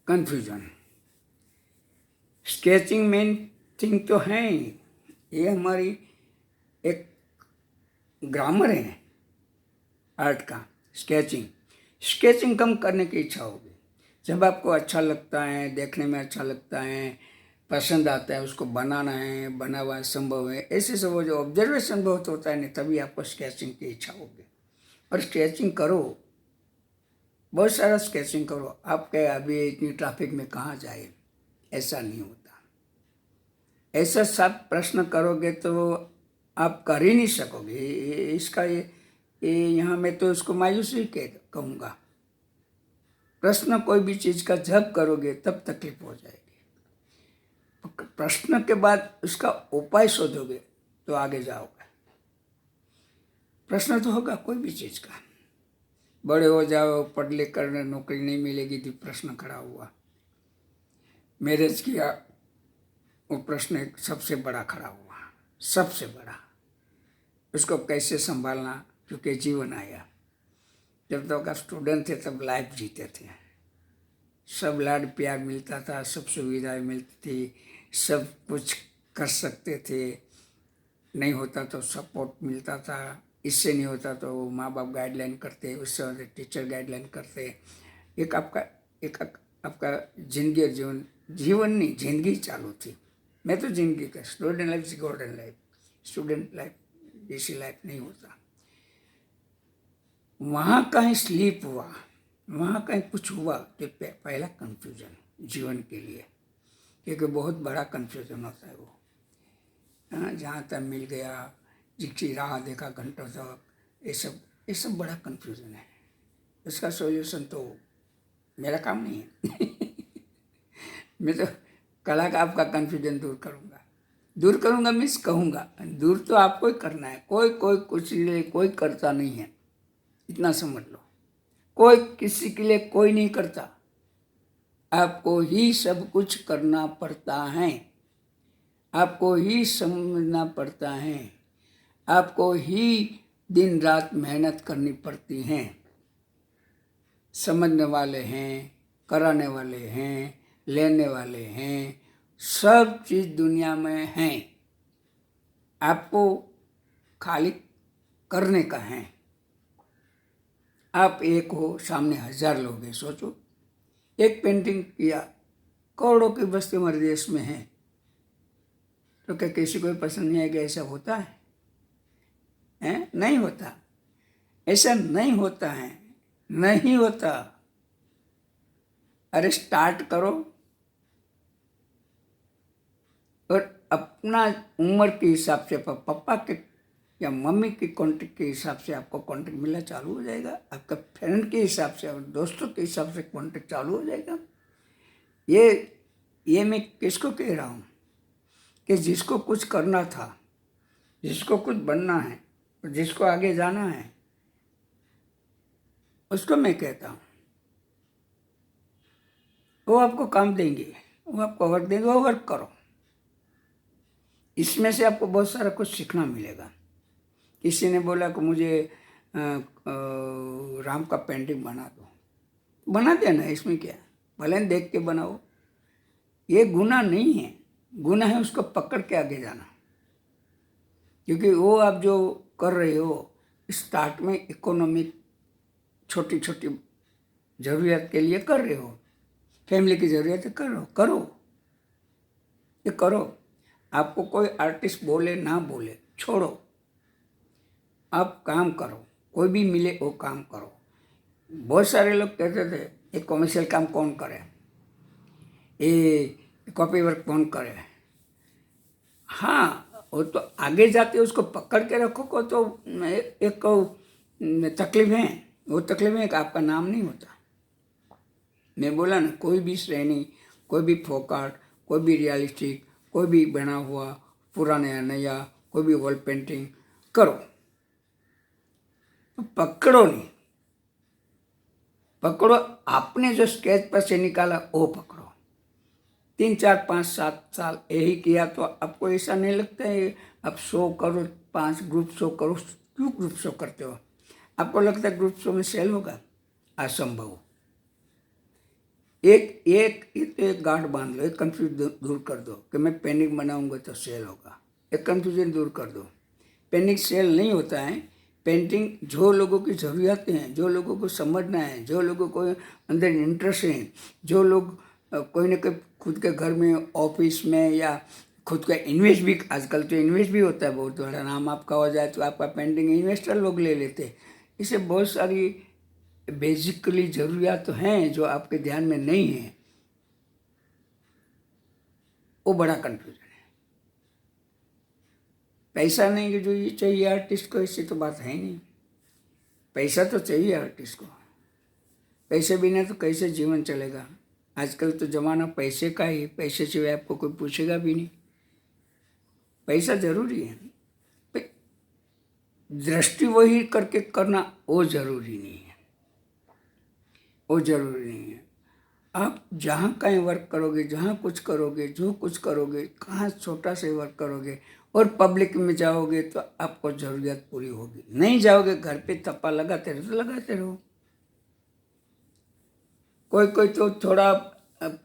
Confusion. Sketching main thing तो है ही, ये हमारी एक ग्रामर है आर्ट का। स्केचिंग स्केचिंग कम करने की इच्छा होगी। जब आपको अच्छा लगता है, देखने में अच्छा लगता है, पसंद आता है, उसको बनाना है, बना हुआ संभव है, ऐसे सब जो ऑब्जर्वेशन बहुत होता है ना, तभी आपको स्केचिंग की इच्छा होगी। और स्केचिंग करो, बहुत सारा स्केचिंग करो। आपके अभी इतनी ट्रैफिक में कहाँ जाए, ऐसा नहीं होता। ऐसा सब प्रश्न करोगे तो आप कर ही नहीं सकोगे। इसका ये यहाँ मैं तो इसको मायूसी कहूँगा। प्रश्न कोई भी चीज़ का जब करोगे तब तकलीफ हो जाएगी। प्रश्न के बाद उसका उपाय शोधोगे तो आगे जाओगे। प्रश्न तो होगा कोई भी चीज़ का। बड़े हो जाओ, पढ़ लिख कर नौकरी नहीं मिलेगी तो प्रश्न खड़ा हुआ। मैरिज किया, वो प्रश्न एक सबसे बड़ा खड़ा हुआ, सबसे बड़ा। उसको कैसे संभालना, क्योंकि जीवन आया। जब तक आप स्टूडेंट थे तब लाइफ जीते थे, सब लाड प्यार मिलता था, सब सुविधाएं मिलती थी, सब कुछ कर सकते थे। नहीं होता तो सपोर्ट मिलता था, इससे नहीं होता तो माँ बाप गाइडलाइन करते, उससे टीचर गाइडलाइन करते। एक आपका जिंदगी और जीवन नहीं, जिंदगी चालू थी। मैं तो जिंदगी का स्टूडेंट लाइफ से गोल्डन लाइफ, स्टूडेंट लाइफ जैसी लाइफ नहीं होता। वहाँ कहीं स्लीप हुआ, वहाँ कहीं कुछ हुआ तो पहला कन्फ्यूजन जीवन के लिए, क्योंकि बहुत बड़ा कन्फ्यूजन होता है वो। जहाँ तक मिल गया, जिसकी राह देखा घंटों तक, ये सब बड़ा कन्फ्यूजन है। इसका सॉल्यूशन तो मेरा काम नहीं है। मैं तो कला का आपका कन्फ्यूजन दूर करूँगा मीन्स कहूँगा, दूर तो आपको ही करना है। कोई कुछ लिए कोई करता नहीं है, इतना समझ लो। कोई किसी के लिए कोई नहीं करता, आपको ही सब कुछ करना पड़ता है, आपको ही समझना पड़ता है, आपको ही दिन रात मेहनत करनी पड़ती है। समझने वाले हैं, कराने वाले हैं, लेने वाले हैं, सब चीज़ दुनिया में हैं। आपको खाली करने का है। आप एक हो, सामने 1000 लोग हैं। सोचो, एक पेंटिंग किया, करोड़ों की बस्ती हमारे देश में है, तो क्या किसी को पसंद नहीं आएगा? ऐसा होता है? नहीं होता। ऐसा नहीं होता है, नहीं होता। अरे स्टार्ट करो और अपना उम्र के हिसाब से पापा के या मम्मी के कॉन्टेक्ट के हिसाब से आपको कॉन्टेक्ट मिलना चालू हो जाएगा। आपका फ्रेंड के हिसाब से और दोस्तों के हिसाब से कॉन्टेक्ट चालू हो जाएगा। ये मैं किसको कह रहा हूँ कि जिसको कुछ करना था, जिसको कुछ बनना है, जिसको आगे जाना है, उसको मैं कहता हूँ वो आपको काम देंगे, वो आपको वर्क देंगे, वो वर्क करो। इसमें से आपको बहुत सारा कुछ सीखना मिलेगा। किसी ने बोला कि मुझे राम का पेंटिंग बना दो, बना देना, इसमें क्या, भले देख के बनाओ। ये गुनाह नहीं है, गुनाह है उसको पकड़ के आगे जाना। क्योंकि वो आप जो कर रहे हो स्टार्ट में इकोनॉमिक छोटी छोटी ज़रूरियात के लिए कर रहे हो, फैमिली की ज़रूरत करो, ये करो। आपको कोई आर्टिस्ट बोले ना बोले, छोड़ो, आप काम करो, कोई भी मिले वो काम करो। बहुत सारे लोग कहते थे ये कॉमर्शियल काम कौन करे, ये कॉपी वर्क कौन करे। हाँ, वो तो आगे जाके उसको पकड़ के रखो तो एक तकलीफ है। वो तकलीफ है कि आपका नाम नहीं होता। मैं बोला ना, कोई भी श्रेणी, कोई भी फोक आर्ट, कोई भी रियलिस्टिक, कोई भी बना हुआ पुराना या नया, कोई भी वॉल पेंटिंग करो, तो पकड़ो नहीं, पकड़ो। आपने जो स्केच पर से निकाला वो पकड़ो। 3, 4, 5, 7 साल यही किया तो आपको ऐसा नहीं लगता है आप शो करो, 5 ग्रुप शो करो। क्यों ग्रुप शो करते हो? आपको लगता है ग्रुप शो में सेल होगा? असंभव। एक गांठ बांध लो, एक कंफ्यूजन दूर कर दो कि मैं पेंटिंग बनाऊंगा तो सेल होगा। एक कंफ्यूजन दूर कर दो। पेंटिंग सेल नहीं होता है। पेंटिंग जो लोगों की ज़रूरतें हैं, जो लोगों को समझना है, जो लोगों को अंदर इंटरेस्ट है, जो लोग कोई ना कोई खुद के घर में, ऑफिस में या खुद का इन्वेस्ट भी, आजकल तो इन्वेस्ट भी होता है, बहुत बड़ा नाम आपका हो जाए तो आपका पेंटिंग इन्वेस्टर लोग ले लेते हैं। इससे बहुत सारी बेसिकली ज़रूरियात तो हैं जो आपके ध्यान में नहीं है, वो बड़ा कन्फ्यूजन है। पैसा नहीं कि जो ये चाहिए आर्टिस्ट को, इससे तो बात है ही नहीं। पैसा तो चाहिए आर्टिस्ट को, पैसे बिना तो कैसे जीवन चलेगा। आजकल तो ज़माना पैसे का ही, पैसे सिवाय आपको कोई पूछेगा भी नहीं। पैसा ज़रूरी है, दृष्टि वही करके करना वो ज़रूरी नहीं है, वो ज़रूरी नहीं है। आप जहाँ कहीं वर्क करोगे, जहाँ कुछ करोगे, जो कुछ करोगे, कहाँ छोटा से वर्क करोगे और पब्लिक में जाओगे तो आपको ज़रूरत पूरी होगी। नहीं जाओगे, घर पे थप्पा लगाते रहो तो लगाते रहो। कोई कोई तो थोड़ा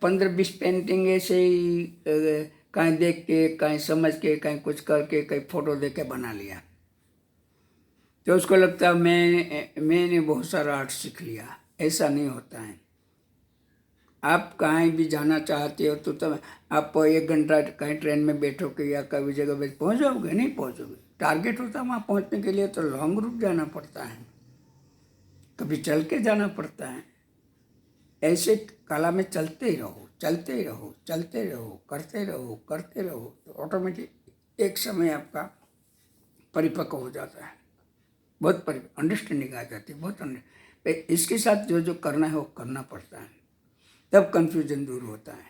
15-20 पेंटिंग ऐसे ही कहीं देख के, कहीं समझ के, कहीं कुछ करके, कहीं फोटो दे के बना लिया, तो उसको लगता है मैंने बहुत सारा आर्ट सीख लिया। ऐसा नहीं होता है। आप कहीं भी जाना चाहते हो तो तब आप 1 घंटा कहीं ट्रेन में बैठोगे या कभी जगह पे पहुँच जाओगे? नहीं पहुँचोगे। टारगेट होता है वहाँ पहुँचने के लिए तो लॉन्ग रूट जाना पड़ता है, कभी चल के जाना पड़ता है। ऐसे कला में चलते ही रहो, चलते ही रहो, चलते रहो, करते रहो, करते रहो, तो ऑटोमेटिक एक समय आपका परिपक्व हो जाता है, बहुत अंडरस्टैंडिंग आ जाती है, इसके साथ जो जो करना है वो करना पड़ता है, तब कन्फ्यूजन दूर होता है।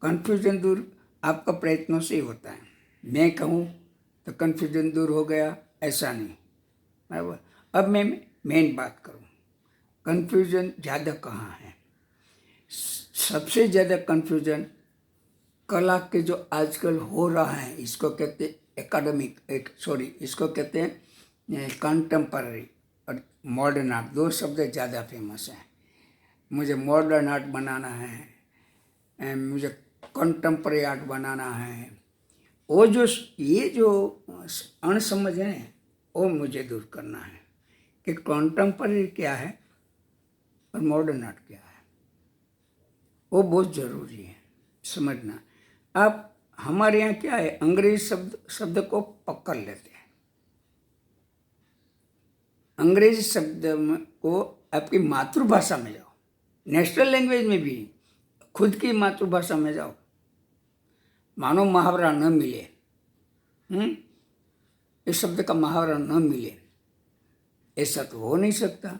कन्फ्यूजन दूर आपका प्रयत्नों से ही होता है। मैं कहूँ तो कन्फ्यूजन दूर हो गया, ऐसा नहीं। बराबर। अब मैं मेन बात करूँ, कन्फ्यूजन ज़्यादा कहाँ है? सबसे ज़्यादा कन्फ्यूजन कला के जो आजकल हो रहा है, इसको कहते हैं इसको कहते हैं कंटेम्पररी और मॉडर्न आर्ट। 2 शब्द ज़्यादा फेमस हैं। मुझे मॉडर्न आर्ट बनाना है, मुझे कंटेम्पररी आर्ट बनाना है। वो ये जो अणसमझ है वो मुझे दूर करना है कि कंटेम्पररी क्या है और मॉडर्न आर्ट क्या है। वो बहुत ज़रूरी है समझना। आप हमारे यहाँ क्या है, अंग्रेजी शब्द को पकड़ लेते हैं। अंग्रेजी शब्द को आपकी मातृभाषा में जाओ, नेशनल लैंग्वेज में भी खुद की मातृभाषा में जाओ, मानो मुहावरा न मिले, इस शब्द का मुहावरा न मिले, ऐसा तो हो नहीं सकता।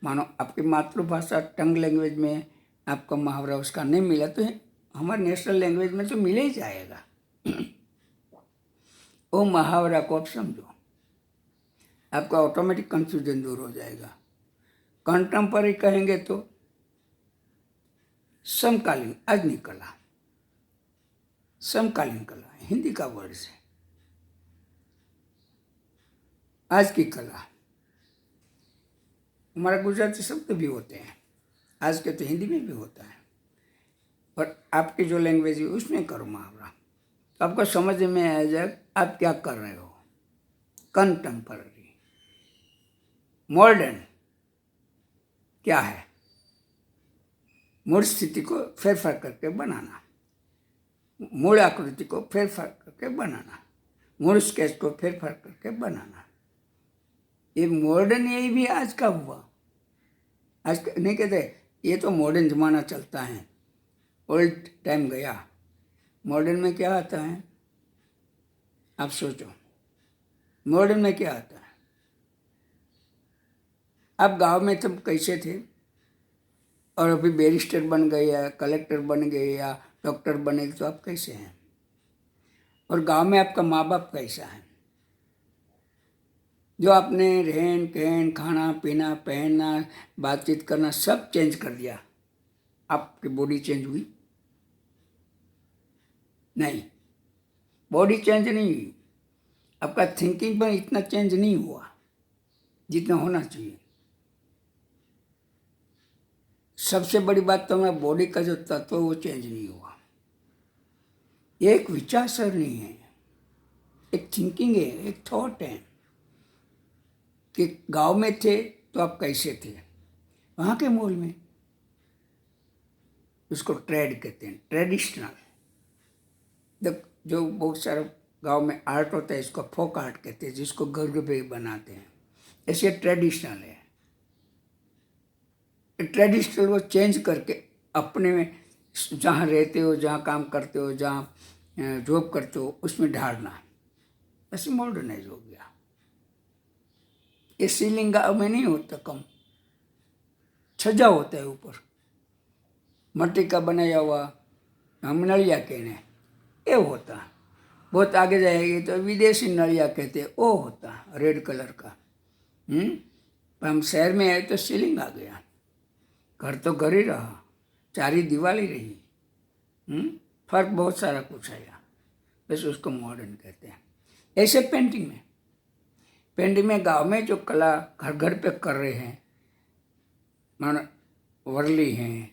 मानो आपकी मातृभाषा टंग लैंग्वेज में आपका मुहावरा उसका नहीं मिला तो हमारे नेशनल लैंग्वेज में तो मिल ही जाएगा। वो मुहावरा को आप समझो, आपका ऑटोमेटिक कन्फ्यूजन दूर हो जाएगा। कंटेम्पररी कहेंगे तो समकालीन, आधुनिक कला, समकालीन कला हिंदी का वर्ड है। आज की कला, हमारा गुजराती शब्द भी होते हैं, आज के तो हिंदी में भी होता है, पर आपकी जो लैंग्वेज है उसमें करो मुहावरा, तो आपको समझ में आ जाए आप क्या कर रहे हो। कंटेम्पररी। मॉडर्न क्या है? मूल स्थिति को फेरफार करके बनाना, मूल आकृति को फेरफार करके बनाना, मूल स्केच को फेरफार करके बनाना। ये मॉडर्न, यही भी आज का हुआ। आज नहीं कहते ये तो मॉडर्न ज़माना चलता है, ओल्ड टाइम गया। मॉडर्न में क्या आता है आप सोचो, मॉडर्न में क्या आता है? आप गांव में तब कैसे थे और अभी बैरिस्टर बन गए या कलेक्टर बन गए या डॉक्टर बने तो आप कैसे हैं? और गांव में आपका माँ बाप कैसा है? जो आपने रहन कहन, खाना पीना, पहनना, बातचीत करना सब चेंज कर दिया, आपकी बॉडी चेंज हुई? नहीं, बॉडी चेंज नहीं हुई, आपका थिंकिंग पर इतना चेंज नहीं हुआ जितना होना चाहिए। सबसे बड़ी बात तो हमारा बॉडी का जो तत्व है वो चेंज नहीं हुआ। ये एक विचारसरणी है, एक थिंकिंग है, एक थॉट है कि गांव में थे तो आप कैसे थे, वहाँ के मूल में। उसको ट्रेड कहते हैं, ट्रेडिशनल। जो बहुत सारे गांव में आर्ट होता है, इसको फोक आर्ट कहते हैं, जिसको घर पे बनाते हैं, ऐसे ट्रेडिशनल है। ट्रेडिशनल वो चेंज करके अपने में जहाँ रहते हो, जहाँ काम करते हो, जहाँ जॉब करते हो, उसमें ढालना, ऐसे मॉडर्नाइज हो गया। ये सीलिंग गाँव में नहीं होता, कम छज्जा होता है ऊपर, मट्टी का बनाया हुआ, हम नलिया कहने, ये होता। बहुत आगे जाएगी तो विदेशी नलिया कहते, वो होता रेड कलर का। पर हम शहर में आए तो सीलिंग आ गया। घर तो घर ही रहा, चारी दीवार ही रही। फर्क बहुत सारा कुछ आया, बस उसको मॉडर्न कहते हैं। ऐसे पेंटिंग में गांव में जो कला घर घर पे कर रहे हैं, मान वर्ली हैं,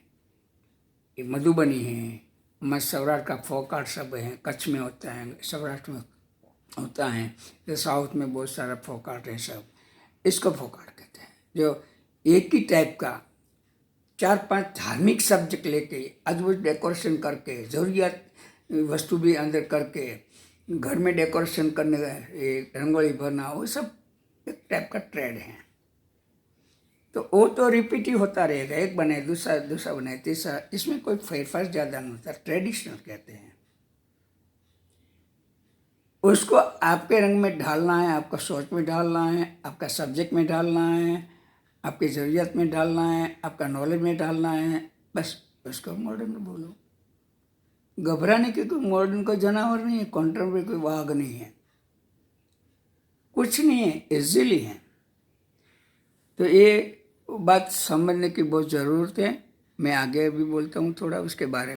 मधुबनी हैं, मैं सौराष्ट्र का फोक आर्ट सब है, कच्छ में होता है, सौराष्ट्र में होता है, तो साउथ में बहुत सारा फोक आर्ट है सब। इसको फोक आर्ट कहते हैं, जो एक ही टाइप का 4-5 धार्मिक सब्जेक्ट लेके अद्भुत डेकोरेशन करके, ज़रूरियात वस्तु भी अंदर करके, घर में डेकोरेशन करने का रंगोली भरना, वो सब एक टाइप का ट्रेड है। तो वो तो रिपीट ही होता रहेगा, एक बनाए दूसरा बनाए तीसरा, इसमें कोई फेरफार ज़्यादा नहीं होता। ट्रेडिशनल कहते हैं उसको। आपके रंग में ढालना है, आपका सोच में ढालना है, आपका सब्जेक्ट में ढालना है, आपकी ज़रूरत में डालना है, आपका नॉलेज में डालना है, बस उसको मॉडर्न बोलो। घबराने की कोई मॉडर्न कोई जानवर नहीं है, कॉन्टेम्परेरी कोई वाघ नहीं है, कुछ नहीं है, इजीली है। तो ये बात समझने की बहुत ज़रूरत है। मैं आगे भी बोलता हूँ थोड़ा उसके बारे में।